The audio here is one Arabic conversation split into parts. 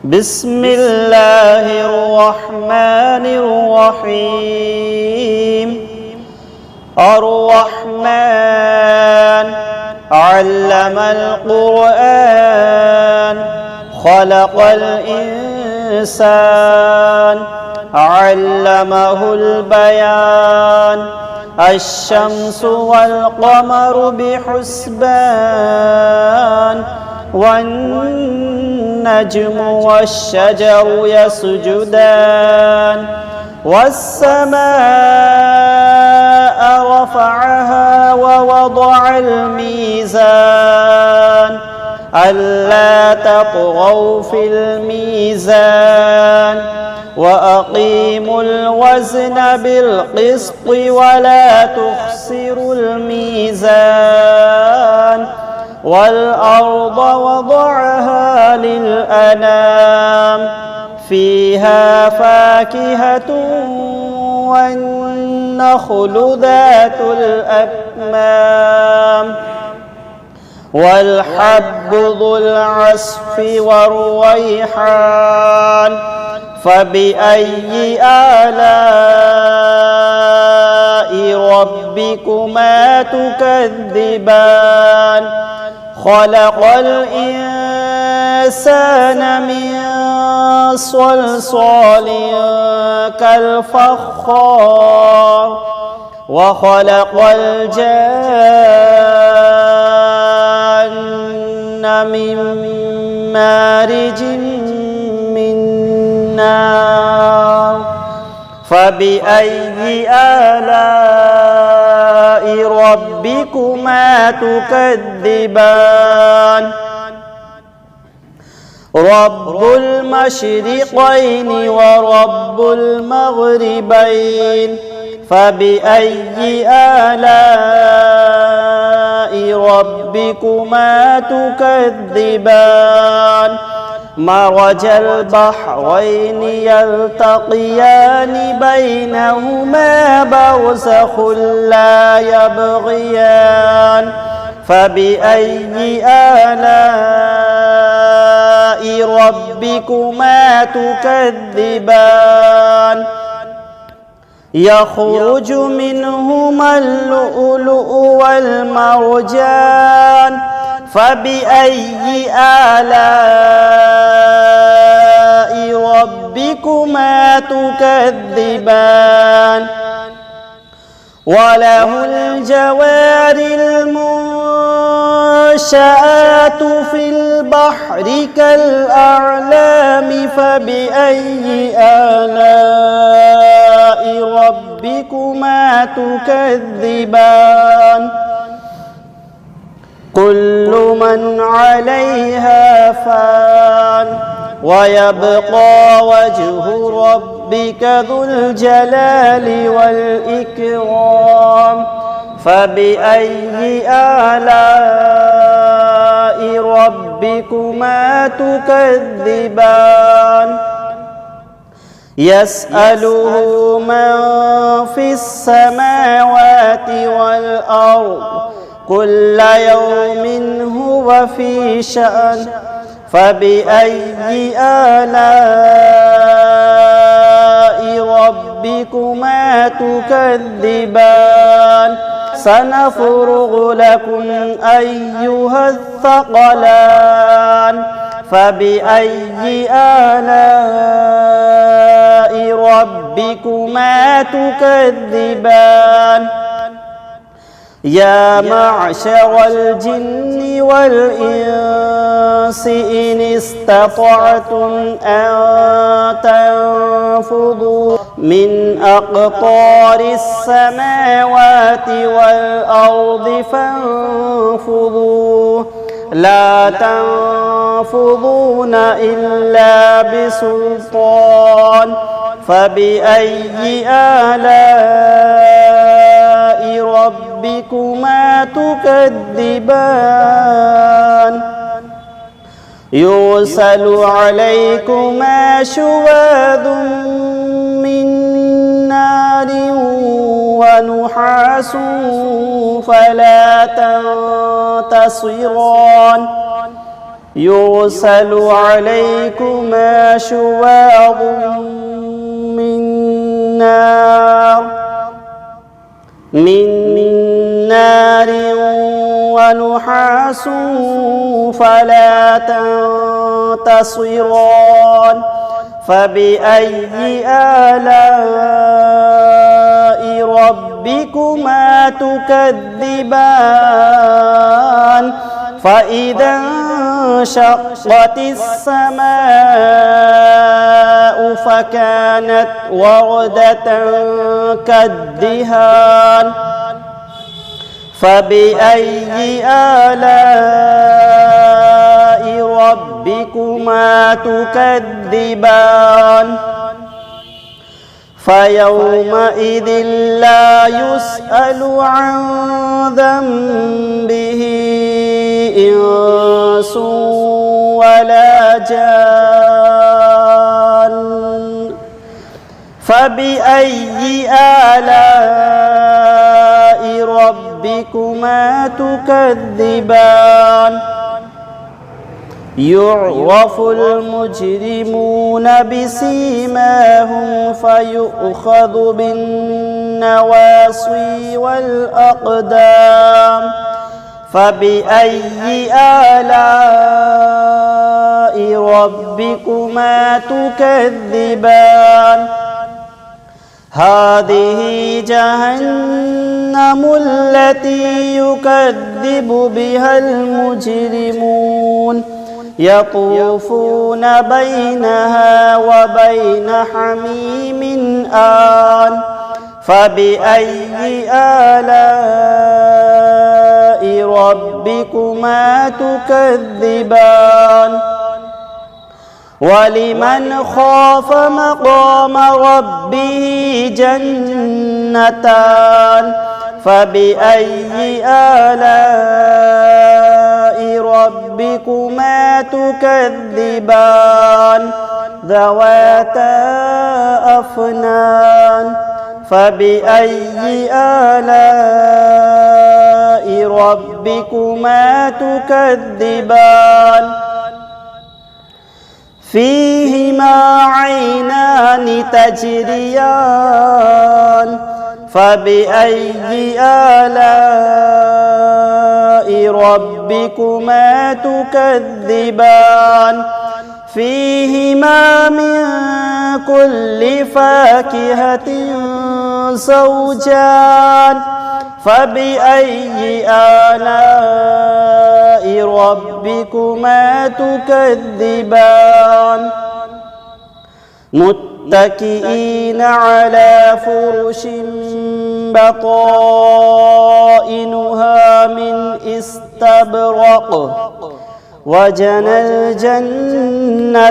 بسم الله الرحمن الرحيم. الرحمن علم القرآن خلق الإنسان علمه البيان. الشمس والقمر بحسبان والنجم والشجر يسجدان. والسماء رفعها ووضع الميزان ألا تطغوا في الميزان وأقيموا الوزن بالقسط ولا تخسروا الميزان. والأرض وضعها للأنام فيها فاكهة والنخل ذات الأكمام والحب ذو العصف والريحان. فبأي آلاء ربكما تكذبان؟ خلق الإنسان من صلصال كالفخار وخلق الجان من مارج من نار. فبأي آلاء ربكما تكذبان؟ رب المشرقين ورب المغربين. فبأي آلاء ربكما تكذبان؟ مرج البحرين يلتقيان بينهما برزخ لا يبغيان. فبأي آلاء ربكما تكذبان؟ يخرج منهما اللؤلؤ والمرجان. فبأي آلاء ربكما تكذبان؟ وله الجوار المنشآت في البحر كالأعلام. فبأي آلاء ربكما تكذبان؟ كل من عليها فان ويبقى وجه ربك ذو الجلال والإكرام. فبأي آلاء ربكما تكذبان؟ يسأله من في السماوات والأرض كل يوم هو في شأن. فبأي آلاء ربكما تكذبان؟ سنفرغ لكم أيها الثقلان. فبأي آلاء ربكما تكذبان؟ يا معشر الجن والإنس إن استطعتم أن تنفذوا من أقطار السماوات والأرض فانفذوا لا تنفذون إلا بسلطان. فبأي آلاء ربكما تكذبان؟ يرسل عليكما شواظ من نار ونحاس فلا تنتصران. يرسل عليكما شواظ من نار ونحاس فلا تنتصران فبأي آلاء ربكما تكذبان فإذا انشقت السماء فكانت وردة كالدهان فبأي آلاء ربكما تكذبان فيومئذ لا يسأل عن ذنبه إنس ولا جان فبأي آلاء ربكما تكذبان يعرف المجرمون بسيماهم فيؤخذ بالنواصي والأقدام فبأي آلاء ربكما تكذبان هذه جهنم التي يكذب بها المجرمون يطوفون بينها وبين حميم آن فبأي آلاء ربكما تكذبان ولمن خاف مقام ربه جنتان فبأي آلاء ربكما تكذبان ذواتا أفنان فبأي آلاء ربكما تكذبان فيهما عينان تجريان فبأي آلاء ربكما تكذبان فيهما من كل فاكهة زوجان فبأي آلاء ربكما تكذبان متكئين على فرش بطائنها من استبرق وجنى الجنتين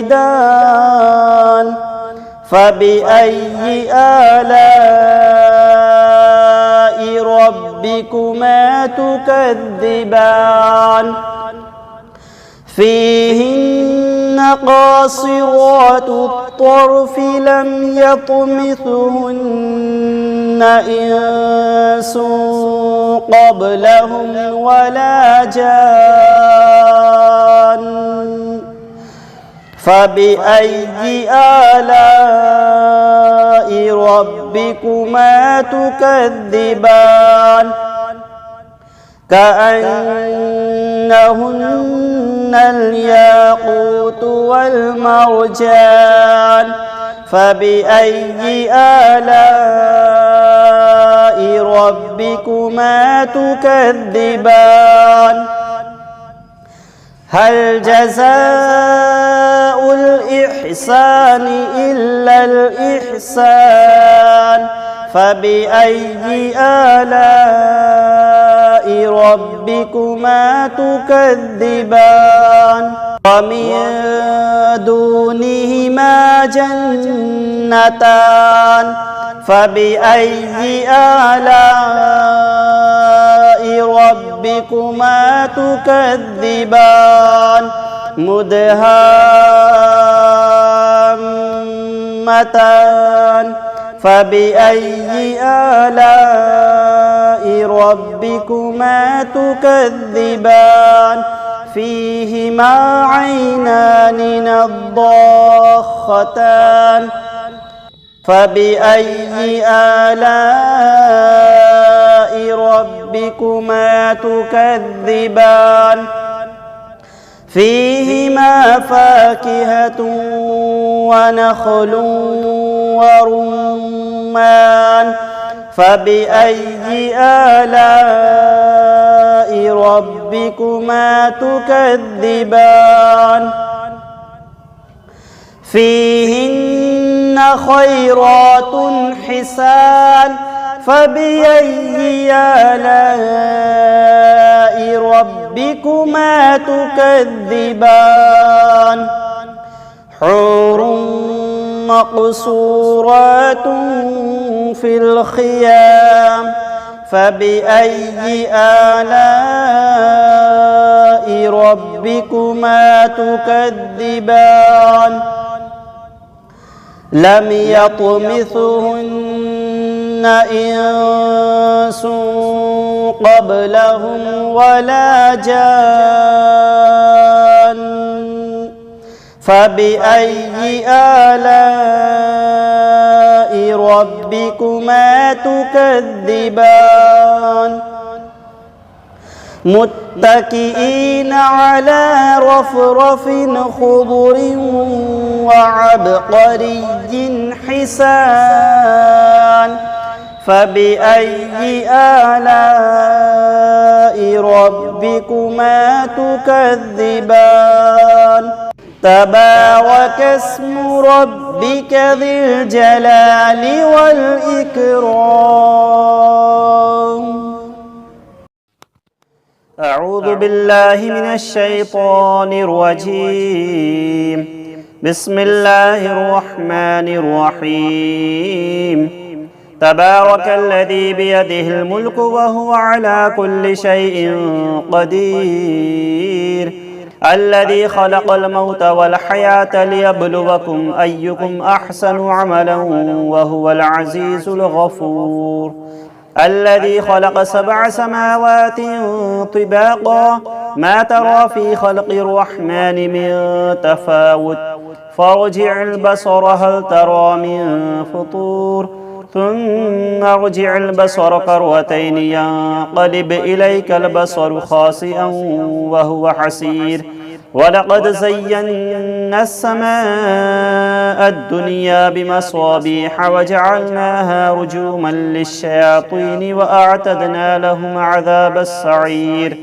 دان فبأي آلاء ربكما تكذبان فيهن قاصرات الطرف لم يطمثهن إنس قبلهم ولا جان فبأي آلاء ربكما تكذبان كأنهن الياقوت والمرجان فبأي آلاء ربكما تكذبان هل جزاء الإحسان إلا الإحسان فبأي آلاء ربكما تكذبان ومن دونهما جنتان فبأي آلاء ربكما تكذبان مدهامتان فبأي آلاء ربكما تكذبان فيهما عينان نضاختان فبأي آلاء ربكما تكذبان فيهما فاكهة ونخل ورمان فبأي آلاء ربكما تكذبان فيهن خيرات حسان فبأي آلاء ربكما تكذبان حور مقصورات في الخيام فبأي آلاء ربكما تكذبان لم يطمثهن إنس قبلهم ولا جان فبأي آلاء ربكما تكذبان متكئين على رفرف خضر وعبقري حسان فبأي آلاء ربكما تكذبان تبارك اسم ربك ذي الجلال والإكرام أعوذ بالله من الشيطان الرجيم بسم الله الرحمن الرحيم تبارك الذي بيده الملك وهو على كل شيء قدير الذي خلق الموت والحياة ليبلوكم أيكم أحسن عملا وهو العزيز الغفور الذي خلق 7 سماوات طباقا ما ترى في خلق الرحمن من تفاوت فارجع البصر هل ترى من فطور ثم ارجع البصر كرتين ينقلب إليك البصر خاسئا وهو حسير ولقد زينا السماء الدنيا بمصابيح وجعلناها رجوما للشياطين وأعتدنا لهم عذاب السعير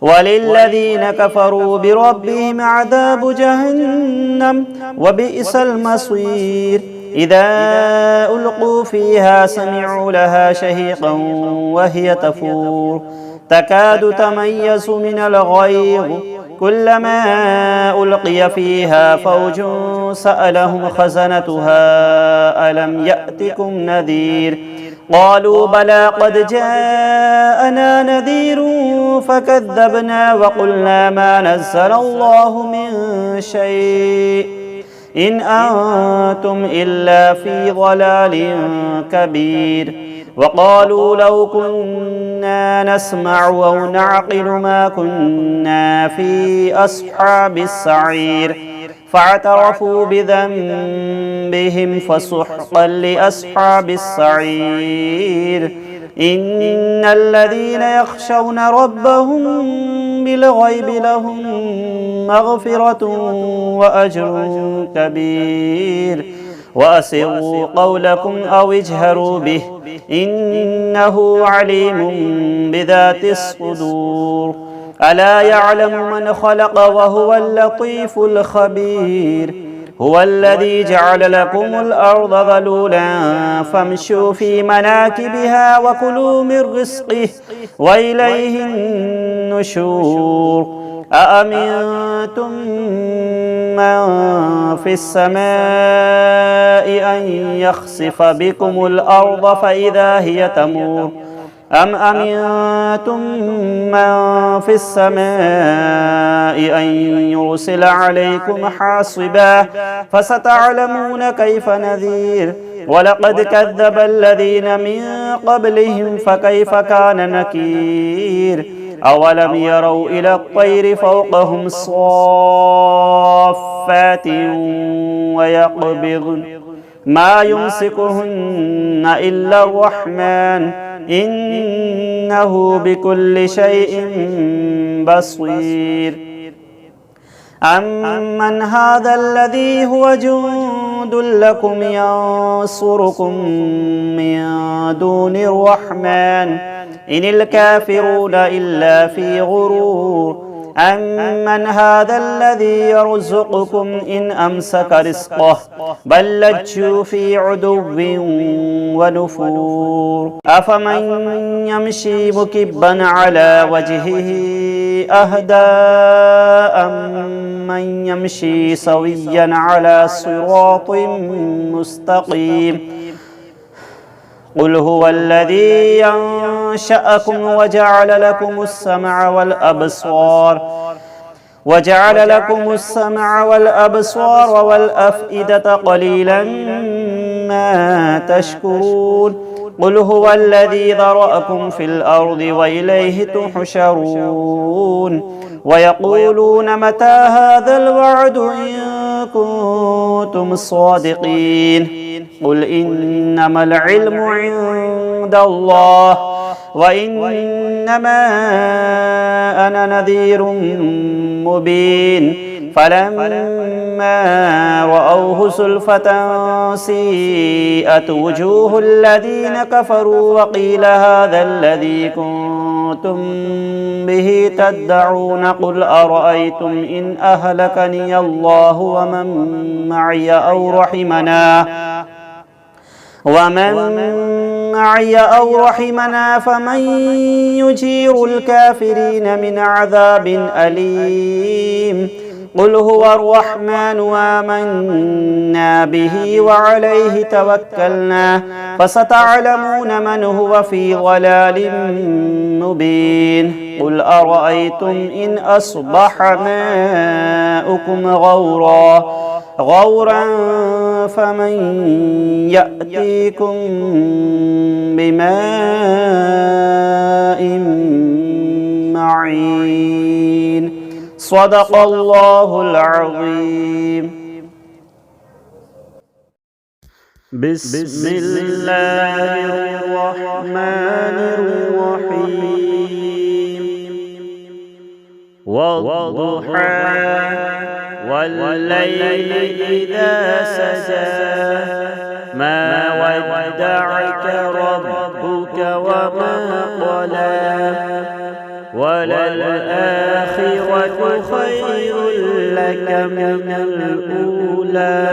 وللذين كفروا بربهم عذاب جهنم وبئس المصير إذا ألقوا فيها سمعوا لها شهيقا وهي تفور تكاد تميز من الغيظ كلما ألقي فيها فوج سألهم خزنتها ألم يأتكم نذير قالوا بلى قد جاءنا نذير فكذبنا وقلنا ما نزل الله من شيء إن أنتم إلا في ضلال كبير وقالوا لو كنا نسمع أو نعقل ما كنا في أصحاب السعير فاعترفوا بذنبهم فسحقا لأصحاب السعير إن الذين يخشون ربهم بالغيب لهم مغفرة وأجر كبير وأسروا قولكم أو اجهروا به إنه عليم بذات الصدور ألا يعلم من خلق وهو اللطيف الخبير هو الذي جعل لكم الأرض ذلولا فامشوا في مناكبها وكلوا من رزقه وإليه النشور أأمنتم من في السماء أن يخسف بكم الأرض فإذا هي تمور أم أمنتم من في السماء أن يرسل عليكم حاصبا فستعلمون كيف نذير ولقد كذب الذين من قبلهم فكيف كان نكير أولم يروا إلى الطير فوقهم صافات ويقبضن ما يمسكهن إلا الرحمن إنه بكل شيء بصير أمن هذا الذي هو جند لكم ينصركم من دون الرحمن إن الكافرون إلا في غرور أمن هذا الذي يرزقكم إن أمسك رزقه بل لجوا في عدو ونفور أفمن يمشي مكبا على وجهه أهدى أمن يمشي سويا على صراط مستقيم قل هو الذي ينشأكم وجعل لكم السمع والأبصار والأفئدة قليلا ما تشكرون قل هو الذي ذرأكم في الأرض وإليه تحشرون ويقولون متى هذا الوعد إن كنتم صادقين قل إنما العلم عند الله وإنما أنا نذير مبين فلما رأوه زلفة سيئت وجوه الذين كفروا وقيل هذا الذي كنتم به تدعون قل أرأيتم إن أهلكني الله ومن معي أو رحمنا فمن يجير الكافرين من عذاب أليم قل هو الرحمن آمنا به وعليه توكلنا فستعلمون من هو في ضلال مبين قل أرأيتم إن أصبح ماؤكم غورا فمن يأتيكم بماء معين صدق الله العظيم. بسم الله الرحمن الرحيم والضحى والليل إذا سجى ما ودعك ربك وما قلى وللآخرة خير لك من الأولى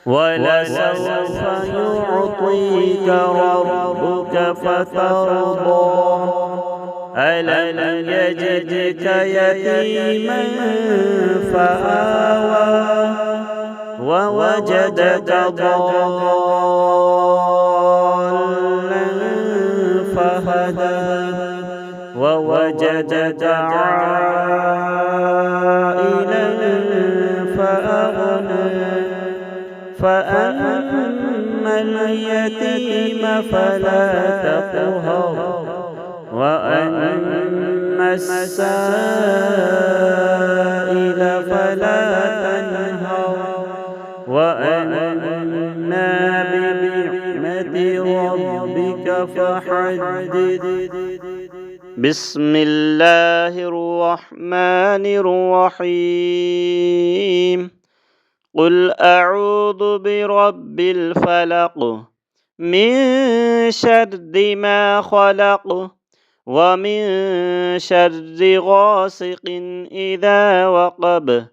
ولسوف يعطيك ربك فترضى ألم يجدك يتيما فآوى ووجدك ضالا فهدى ووجدك عائلا فأغنى فأما اليتيم فلا تقهر وأما السائل فلا تنهر وأما بنعمة ربك فحدث. بسم الله الرحمن الرحيم قل أعوذ برب الفلق من شر ما خلق ومن شر غاسق إذا وقب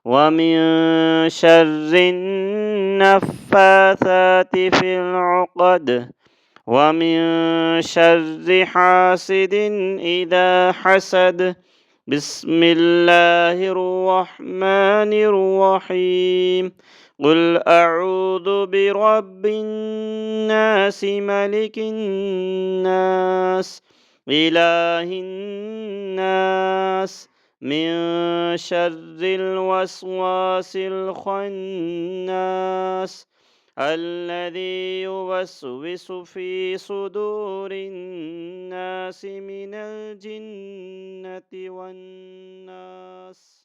ومن شر النفاثات في العقد ومن شر حاسد إذا حسد. بسم الله الرحمن الرحيم قل أعوذ برب الناس ملك الناس إله الناس من شر الوسواس الخناس الذي يوسوس في صدور الناس من الجنة والناس.